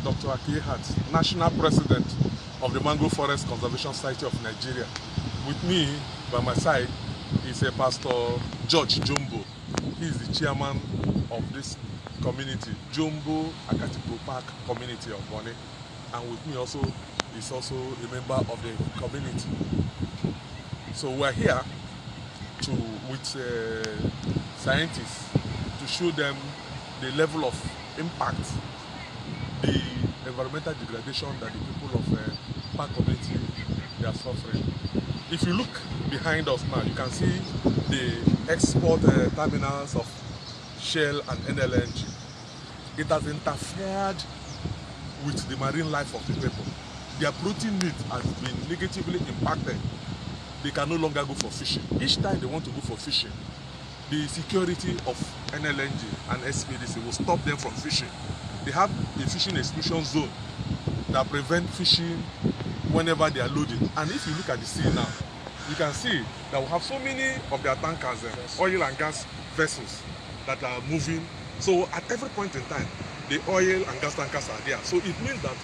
Dr. Akie Hart, National President of the Mangrove Forest Conservation Society of Nigeria. With me, by my side, is a Pastor George Jumbo. He is the chairman of this community, Jumbo Akatikpo Park Community of Bonny. And with me also is also a member of the community. So we're here with scientists to show them the level of impact, the environmental degradation that the people of Park Community they are suffering. If you look behind us now, you can see the export terminals of Shell and Nlng'S. It has interfered with the marine life of the people. Their protein need has been negatively impacted. They can no longer go for fishing. Each time they want to go for fishing, the security of Nlng'S and SPDC will stop them from fishing. They have a fishing exclusion zone that prevent fishing whenever they are loading. And if you look at the sea now, you can see that we have so many of their tankers, oil and gas vessels that are moving. So at every point in time, the oil and gas tankers are there. So it means that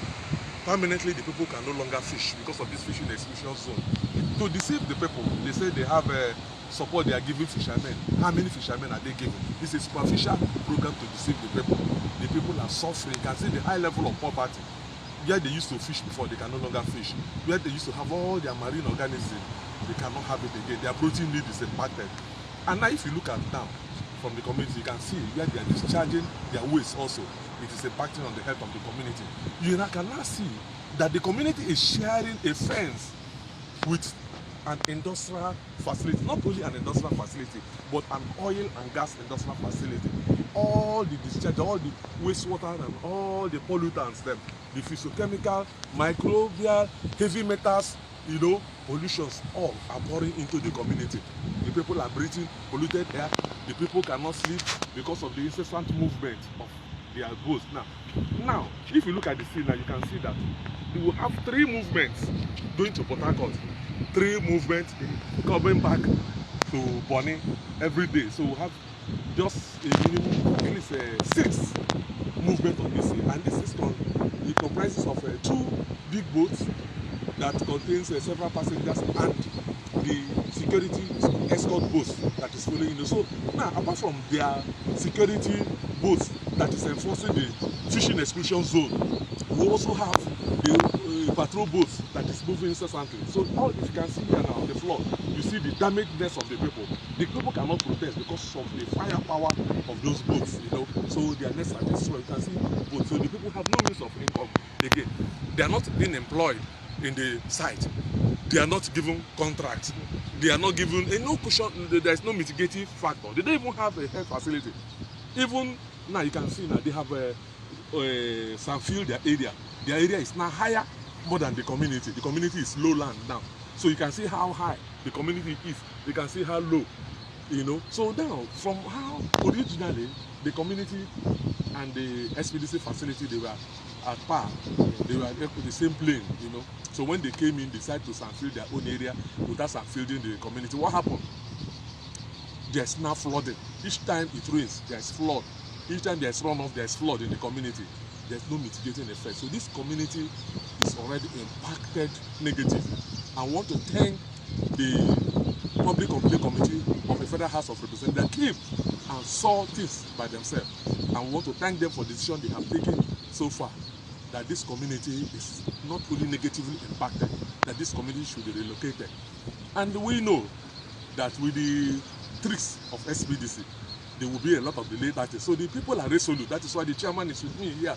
permanently the people can no longer fish because of this fishing exclusion zone. To deceive the people, they say they have support they are giving fishermen. How many fishermen are they giving? This is a superficial program to deceive the people. The people are suffering. You can see the high level of poverty. Where they used to fish before, they can no longer fish. Where they used to have all their marine organisms, they cannot have it again. Their protein need is impacted. And now if you look at now from the community, you can see where they are discharging their waste also. It is impacting on the health of the community. You can now see that the community is sharing a fence with an industrial facility, not only an industrial facility, but an oil and gas industrial facility. All the discharge, all the wastewater and all the pollutants, them, the physiochemical, microbial, heavy metals, pollutions, all are pouring into the community. The people are breathing polluted air. The people cannot sleep because of the incessant movement of their boats. Now, if you look at the scene now, you can see that we will have 3 movements going to Port Harcourt. 3 movements coming back to Bonny every day. So we'll have just a minimum, at least 6 movements on this sea. And this is it comprises of 2 big boats that contains several passengers and the security escort boats that is following. So now, apart from their security boats that is enforcing the fishing exclusion zone, we also have the patrol boats that is moving incessantly. So all, if you can see here now on the floor, you see the damagedness of the people. The people cannot protest because of the firepower of those boats, So their nets are destroyed. You can see boats. So the people have no means of income. Again, they are not being employed in the site. They are not given contracts. They are not given no cushion. There is no mitigating factor. They don't even have a health facility. Even now, you can see now they have some field their area. Their area is now higher more than the community. The community is lowland now. So you can see how high the community is. You can see how low, So now, from how originally the community and the SPDC facility, they were at par. They were the same plane, So when they came in, they decided to sandfield their own area without sandfielding the community. What happened? There's now flooding. Each time it rains, there's flood. Each time there's runoff, there's flood in the community. There's no mitigating effect. So this community is already impacted negatively. I want to thank the Public Complaint Committee of the Federal House of Representatives that came and saw things by themselves. And we want to thank them for the decision they have taken so far, that this community is not only negatively impacted, that this community should be relocated. And we know that with the tricks of SPDC, there will be a lot of delayed actions. So the people are resolute. That is why the chairman is with me here.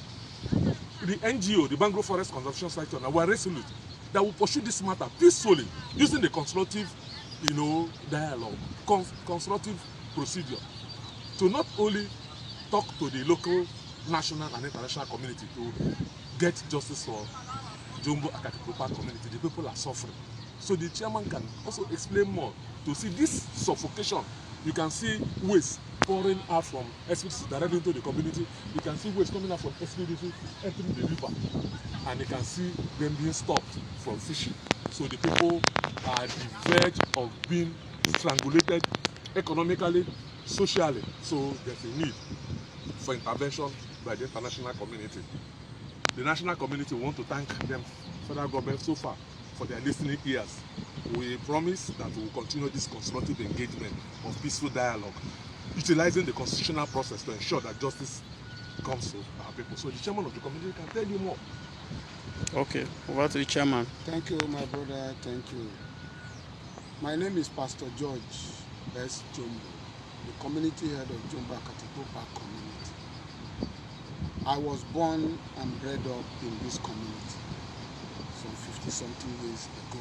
The NGO, the Mangrove Forest Conservation Society, we are resolute that will pursue this matter peacefully using the constructive, dialogue, constructive procedure to not only talk to the local, national, and international community to get justice for Jumbo Akatikpo Park Community. The people are suffering. So the chairman can also explain more to see this suffocation. You can see waste pouring out from SPDC directly into the community. You can see waste coming out from SPDC entering the river. And you can see them being stopped from fishing. So the people are at the verge of being strangulated economically, socially. So there's a need for intervention by the international community. The national community want to thank them, federal government, so far for their listening ears. We promise that we will continue this constructive engagement of peaceful dialogue, utilizing the constitutional process to ensure that justice comes to our people. So the chairman of the community can tell you more. Okay, over to the chairman. Thank you, my brother. Thank you. My name is Pastor George S. Jumbo, the community head of Jumbo Akatikpo Park Community. I was born and bred up in this community some 50-something years ago.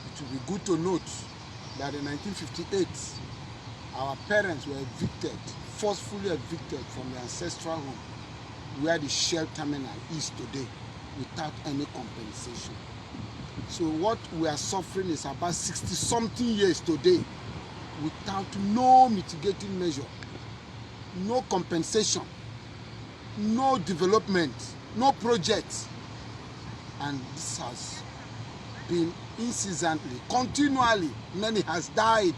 It will be good to note that in 1958, our parents were evicted, forcefully evicted from the ancestral home where the Shell terminal is today, without any compensation. So what we are suffering is about 60-something years today without no mitigating measure, no compensation, no development, no projects. And this has been incessantly, continually. Many has died,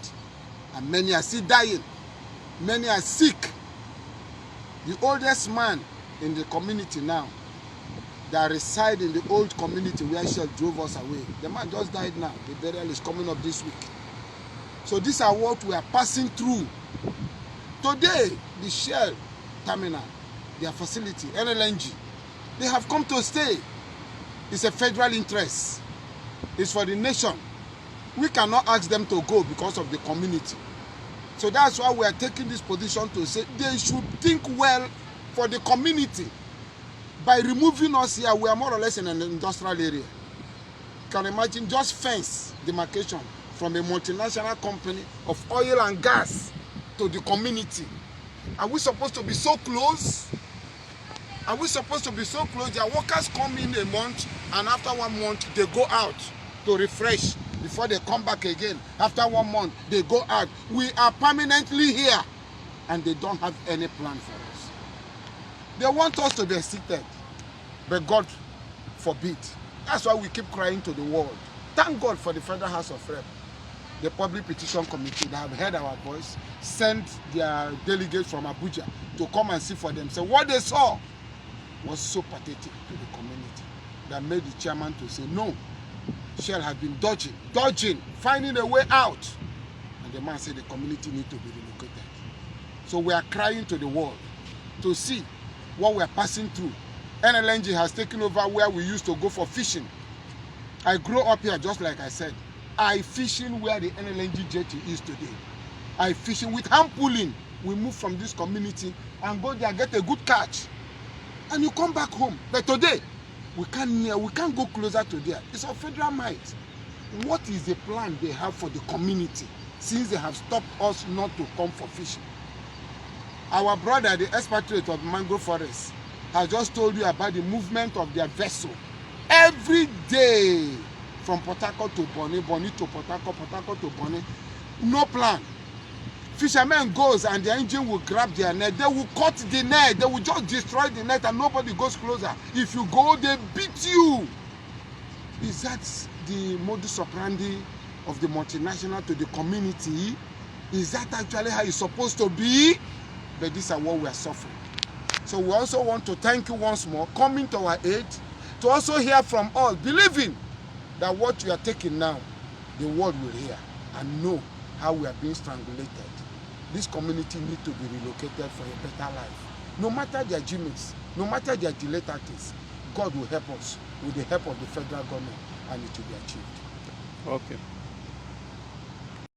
and many are still dying. Many are sick. The oldest man in the community now, that reside in the old community where Shell drove us away, the man just died now. The burial is coming up this week. So these are what we are passing through. Today, the Shell terminal, their facility, Nlng'S, they have come to stay. It's a federal interest. It's for the nation. We cannot ask them to go because of the community. So that's why we are taking this position to say they should think well for the community. By removing us here, we are more or less in an industrial area. You can imagine just fence demarcation from a multinational company of oil and gas to the community. Are we supposed to be so close? Are we supposed to be so close? Their workers come in a month, and after 1 month, they go out to refresh before they come back again. After 1 month, they go out. We are permanently here, and they don't have any plan for us. They want us to be seated, but God forbid. That's why we keep crying to the world. Thank God for the Federal House of Rep, the Public Petition Committee that have heard our voice, sent their delegates from Abuja to come and see for themselves. What they saw was so pathetic to the community that made the chairman to say, no, Shell has been dodging, finding a way out. And the man said the community need to be relocated. So we are crying to the world to see what we are passing through. Nlng'S has taken over where we used to go for fishing. I grew up here, just like I said. I fishing where the Nlng'S jetty is today. I fishing with hand pulling. We move from this community and go there, get a good catch. And you come back home. But today, we can't go closer to there. It's of federal might. What is the plan they have for the community since they have stopped us not to come for fishing? Our brother, the expatriate of Mangrove Forest, has just told you about the movement of their vessel. Every day, from Port Harcourt to Bonny, Bonny to Port Harcourt, Port Harcourt to Bonny. No plan. Fishermen goes and the engine will grab their net. They will cut the net. They will just destroy the net and nobody goes closer. If you go, they beat you. Is that the modus operandi of the multinational to the community? Is that actually how it's supposed to be? But these are what we are suffering. So we also want to thank you once more, coming to our aid, to also hear from all, believing that what you are taking now, the world will hear and know how we are being strangulated. This community needs to be relocated for a better life. No matter their gimmicks, no matter their delay tactics, God will help us with the help of the federal government, and it will be achieved. Okay.